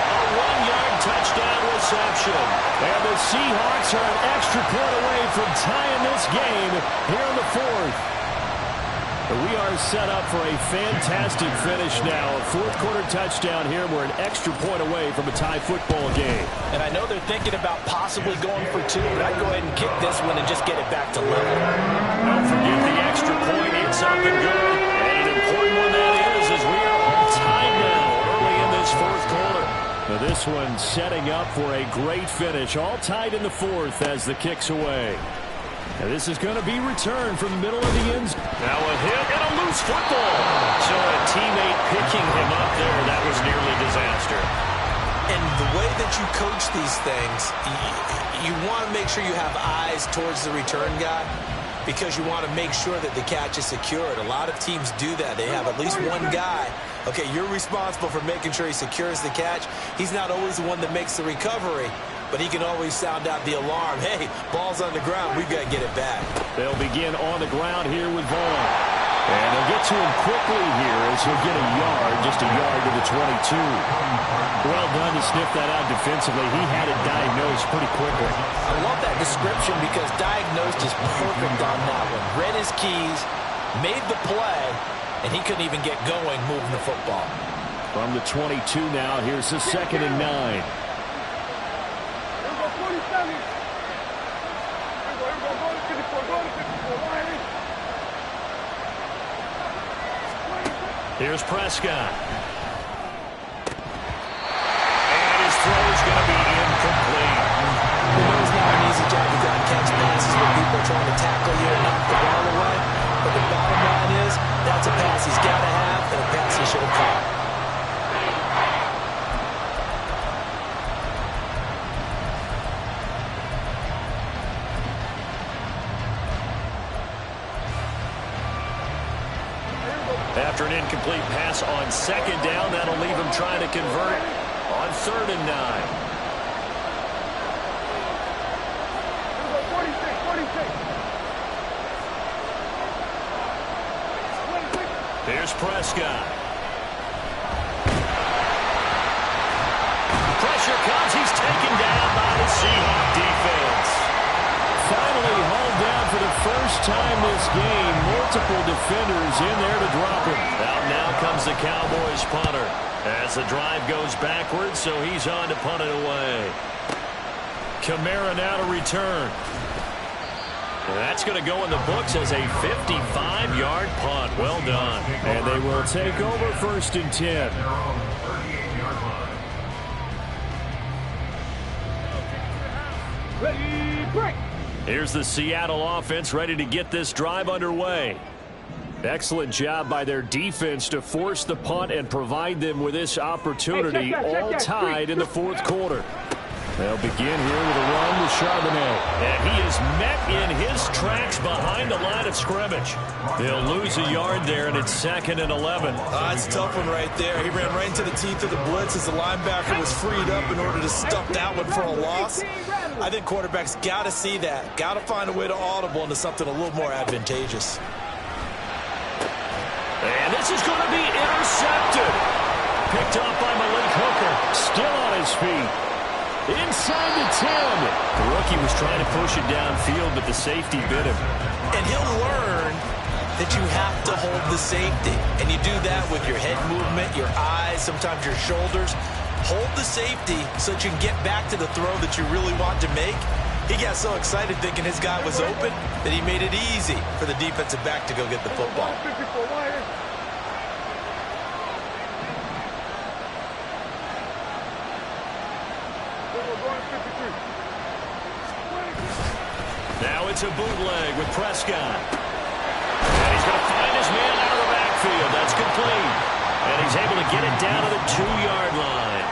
A 1-yard touchdown reception. And the Seahawks are an extra point away from tying this game here in the 4th. We are set up for a fantastic finish now. A 4th quarter touchdown here. We're an extra point away from a tie football game. And I know they're thinking about possibly going for 2, but I'd go ahead and kick this one and just get it back to level. Don't forget the extra point. It's up and good. And an important one that is, as we are all tied now early in this 4th quarter. Now this one setting up for a great finish. All tied in the 4th as the kick's away. And this is going to be returned from the middle of the end zone. Now a hit and a loose football. So a teammate picking him up there, that was nearly disaster. And the way that you coach these things, you want to make sure you have eyes towards the return guy because you want to make sure that the catch is secured. A lot of teams do that. They have at least one guy. Okay, you're responsible for making sure he secures the catch. He's not always the one that makes the recovery, but he can always sound out the alarm. Hey, ball's on the ground. We've got to get it back. They'll begin on the ground here with Vaughn. And they'll get to him quickly here as he'll get a yard, just a yard to the 22. Well done to sniff that out defensively. He had it diagnosed pretty quickly. I love that description because diagnosed is perfect on that one. Read his keys, made the play, and he couldn't even get going moving the football. From the 22 now, here's the 2nd and 9. Here's Prescott. And his throw is going to be incomplete. You know it's not an easy job to go and catch passes when people are trying to tackle you and knock the ball away. But the bottom line is, that's a pass he's got to have and a pass he should have caught. After an incomplete pass on 2nd down, that'll leave him trying to convert on 3rd and 9. Here's Prescott. Pressure comes. He's taken down by the Seahawk defense. Finally hauled down for the first time this game. Multiple defenders in there to drop him. Now comes the Cowboys punter as the drive goes backwards, so he's on to punt it away. Kamara now to return. And that's going to go in the books as a 55-yard punt. Well done. And they will take over 1st and 10. Ready, break. Here's the Seattle offense ready to get this drive underway. Excellent job by their defense to force the punt and provide them with this opportunity, all tied in the fourth quarter. They'll begin here with a run with Charbonnet. And he is met in his tracks behind the line of scrimmage. They'll lose a yard there, and it's 2nd and 11. It's a tough one right there. He ran right into the teeth of the blitz as the linebacker was freed up in order to stuff that one for a loss. I think quarterbacks got to see that. Got to find a way to audible into something a little more advantageous. And this is going to be intercepted. Picked off by Malik Hooker. Still on his feet. Inside the 10. The rookie was trying to push it downfield, but the safety bit him. And he'll learn that you have to hold the safety. And you do that with your head movement, your eyes, sometimes your shoulders. Hold the safety so that you can get back to the throw that you really want to make. He got so excited thinking his guy was open that he made it easy for the defensive back to go get the football. Now it's a bootleg with Prescott. And he's going to find his man out of the backfield. That's complete. And he's able to get it down to the 2-yard line.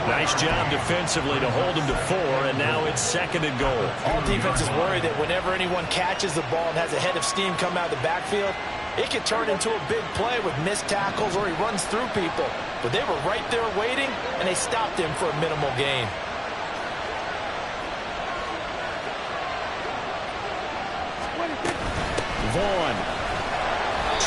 Nice job defensively to hold him to 4, and now it's 2nd and goal. All defenses worry that whenever anyone catches the ball and has a head of steam come out of the backfield, it could turn into a big play with missed tackles or he runs through people. But they were right there waiting, and they stopped him for a minimal gain. Vaughn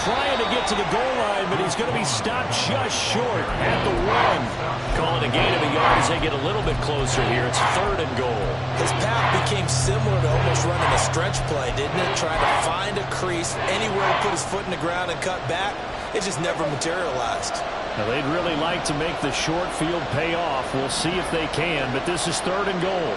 trying to get to the goal line, but he's going to be stopped just short at the 1. Calling a gain of a yard as they get a little bit closer here. It's 3rd and goal. His path became similar to almost running a stretch play, didn't it? Trying to find a crease anywhere to put his foot in the ground and cut back. It just never materialized. Now, they'd really like to make the short field pay off. We'll see if they can, but this is 3rd and goal.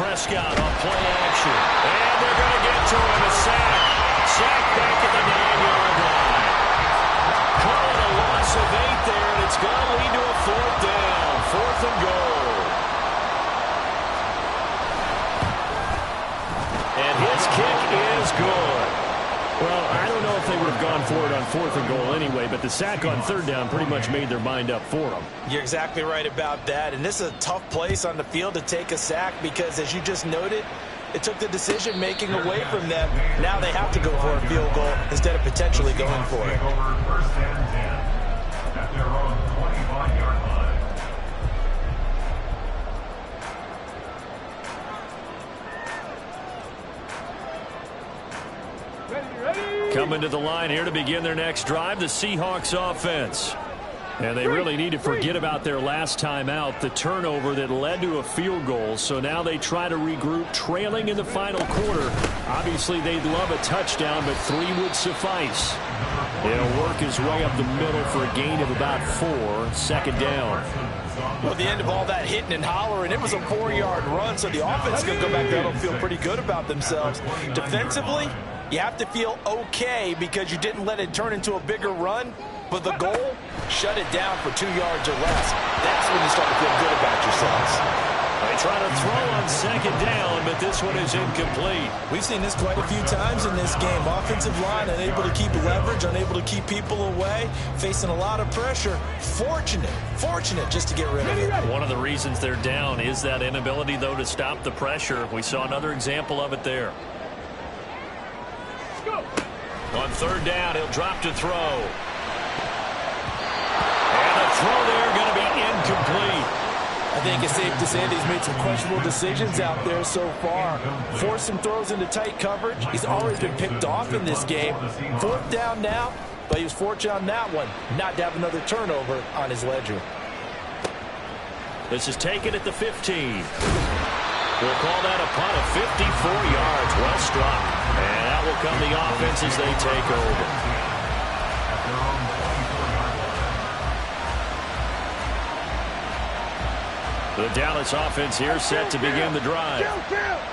Prescott on play action. And they're going to get to him. A sack. Sack back at the 9-yard line. Calling a loss of 8 there, and it's going to lead to a 4th down. 4th and goal. And his kick is good. Well, I don't know if they would have gone for it on 4th and goal anyway, but the sack on 3rd down pretty much made their mind up for them. You're exactly right about that. And this is a tough place on the field to take a sack because, as you just noted, it took the decision-making away from them. Now they have to go for a field goal instead of potentially going for it. First and 10 at their own 25-yard line. Coming to the line here to begin their next drive, the Seahawks offense. And they really need to forget about their last time out, the turnover that led to a field goal. So now they try to regroup, trailing in the final quarter. Obviously, they'd love a touchdown, but 3 would suffice. He'll work his way up the middle for a gain of about 4, 2nd down. Well, at the end of all that hitting and hollering, it was a 4-yard run, so the offense is going to go back there and feel pretty good about themselves. Defensively, you have to feel okay because you didn't let it turn into a bigger run, but the goal, shut it down for 2 yards or less. That's when you start to feel good about yourselves. They try to throw on 2nd down, but this one is incomplete. We've seen this quite a few times in this game. Offensive line unable to keep leverage, unable to keep people away, facing a lot of pressure. Fortunate just to get rid of it. One of the reasons they're down is that inability, though, to stop the pressure. We saw another example of it there. On 3rd down, he'll drop to throw. And the throw there going to be incomplete. I think it's safe to say that he's made some questionable decisions out there so far. Forced some throws into tight coverage. He's always been picked off in this game. 4th down now, but he was fortunate on that one not to have another turnover on his ledger. This is taken at the 15. We'll call that a punt of 54 yards. Well struck. And that will come the offense as they take over. The Dallas offense here set to begin the drive.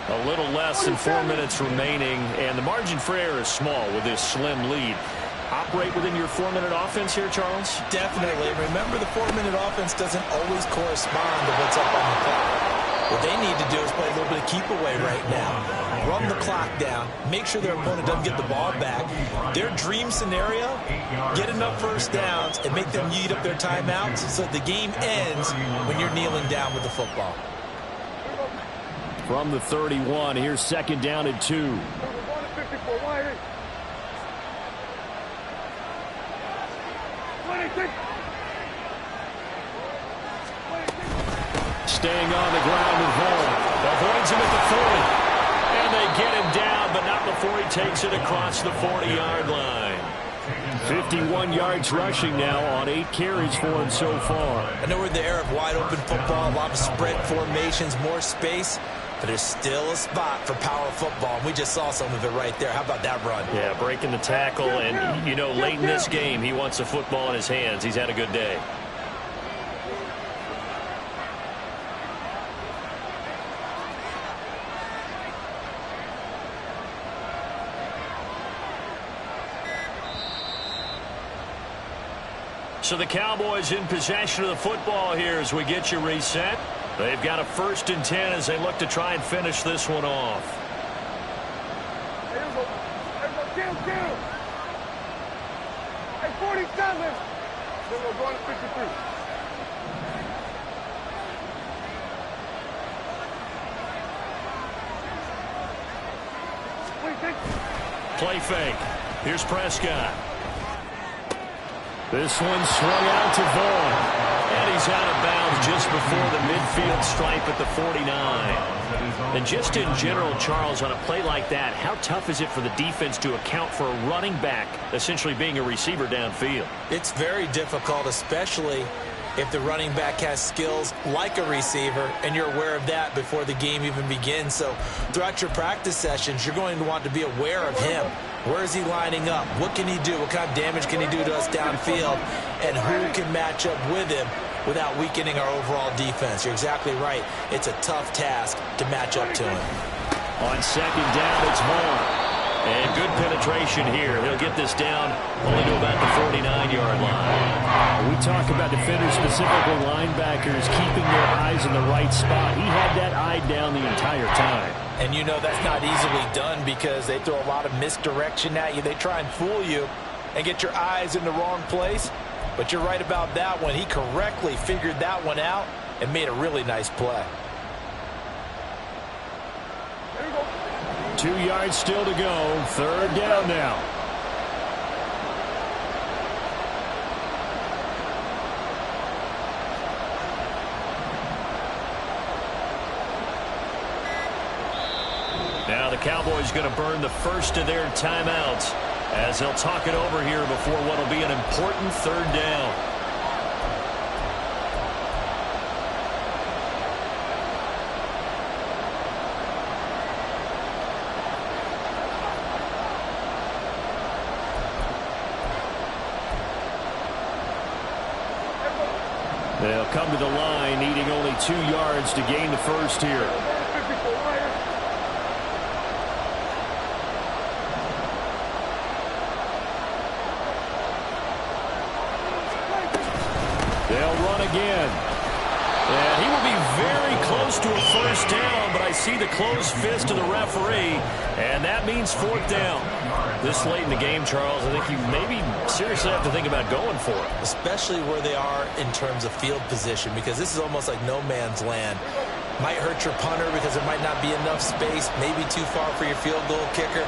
A little less than 4 minutes remaining, and the margin for error is small with this slim lead. operate within your 4-minute offense here, Charles? Definitely. Remember, the 4-minute offense doesn't always correspond to what's up on the clock. What they need to do is play a little bit of keep away right now. Run the clock down. Make sure their opponent doesn't get the ball back. Their dream scenario, get enough first downs and make them eat up their timeouts so that the game ends when you're kneeling down with the football. From the 31, here's 2nd down and 2. Staying on the ground with Vaughn. Avoids him at the 40. And they get him down, but not before he takes it across the 40-yard line. 51 yards rushing now on 8 carries for him so far. I know we're in the era of wide-open football, a lot of spread formations, more space, but there's still a spot for power football. And we just saw some of it right there. How about that run? Yeah, breaking the tackle, and, you know, late in this game, he wants the football in his hands. He's had a good day. So the Cowboys in possession of the football here as we get you reset. They've got a 1st and 10 as they look to try and finish this one off. Hey, 47. Then we'll go to 53. Play fake. Here's Prescott. This one swung out to Vaughn. And he's out of bounds just before the midfield stripe at the 49. And just in general, Charles, on a play like that, how tough is it for the defense to account for a running back essentially being a receiver downfield? It's very difficult, especially if the running back has skills like a receiver, and you're aware of that before the game even begins. So throughout your practice sessions, you're going to want to be aware of him. Where is he lining up? What can he do? What kind of damage can he do to us downfield? And who can match up with him without weakening our overall defense? You're exactly right. It's a tough task to match up to him. On 2nd down, it's Vaughn. And good penetration here. He'll get this down only to about the 49-yard line. We talk about defenders, specifically linebackers, keeping their eyes in the right spot. He had that eye down the entire time. And you know that's not easily done because they throw a lot of misdirection at you. They try and fool you and get your eyes in the wrong place. But you're right about that one. He correctly figured that one out and made a really nice play. 2 yards still to go. 3rd down now. Now the Cowboys going to burn the first of their timeouts as they'll talk it over here before what will be an important 3rd down. They'll come to the line, needing only 2 yards to gain the first here. They'll run again. And he will be very close to a first down, but I see the closed fist of the referee, and that means 4th down. This late in the game, Charles, I think you maybe seriously have to think about going for it. Especially where they are in terms of field position, because this is almost like no man's land. Might hurt your punter because there might not be enough space, maybe too far for your field goal kicker.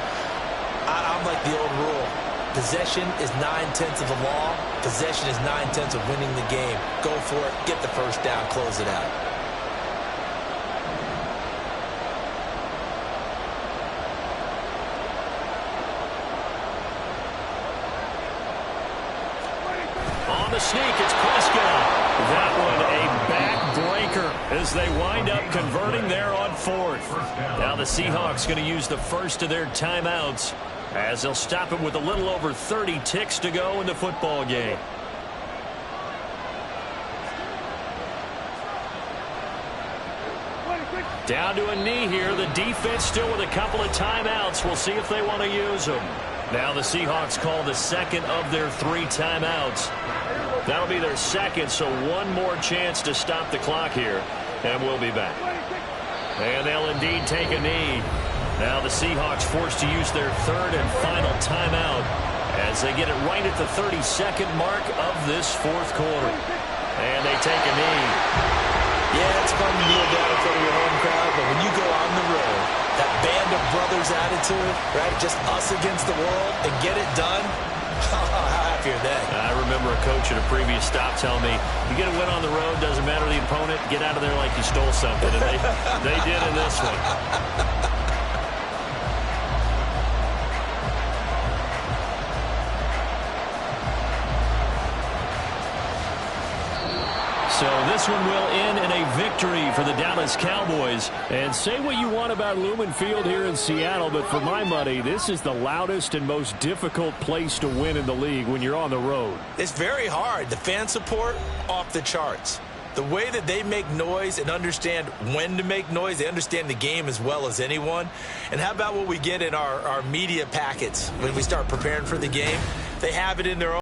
I'm like the old rule. Possession is 9/10 of the law. Possession is 9/10 of winning the game. Go for it. Get the first down. Close it out. On the sneak, it's Prescott. That one a backbreaker as they wind up converting there on 4th. Now the Seahawks going to use the first of their timeouts as they'll stop him with a little over 30 ticks to go in the football game. Down to a knee here. The defense still with a couple of timeouts. We'll see if they want to use them. Now the Seahawks call the second of their 3 timeouts. That'll be their second, so one more chance to stop the clock here, and we'll be back. And they'll indeed take a knee. Now the Seahawks forced to use their 3rd and final timeout as they get it right at the 32nd mark of this 4th quarter. And they take a knee. Yeah, it's fun to kneel down in front of your home crowd, but when you go on the road, that band of brothers attitude, right, just us against the world, and get it done, how happy are they? I remember a coach at a previous stop telling me, you get a win on the road, doesn't matter the opponent, get out of there like you stole something. And they did in this one. So this one will end in a victory for the Dallas Cowboys. And say what you want about Lumen Field here in Seattle, but for my money, this is the loudest and most difficult place to win in the league when you're on the road. It's very hard. The fan support, off the charts. The way that they make noise and understand when to make noise, they understand the game as well as anyone. And how about what we get in our media packets when we start preparing for the game? They have it in their own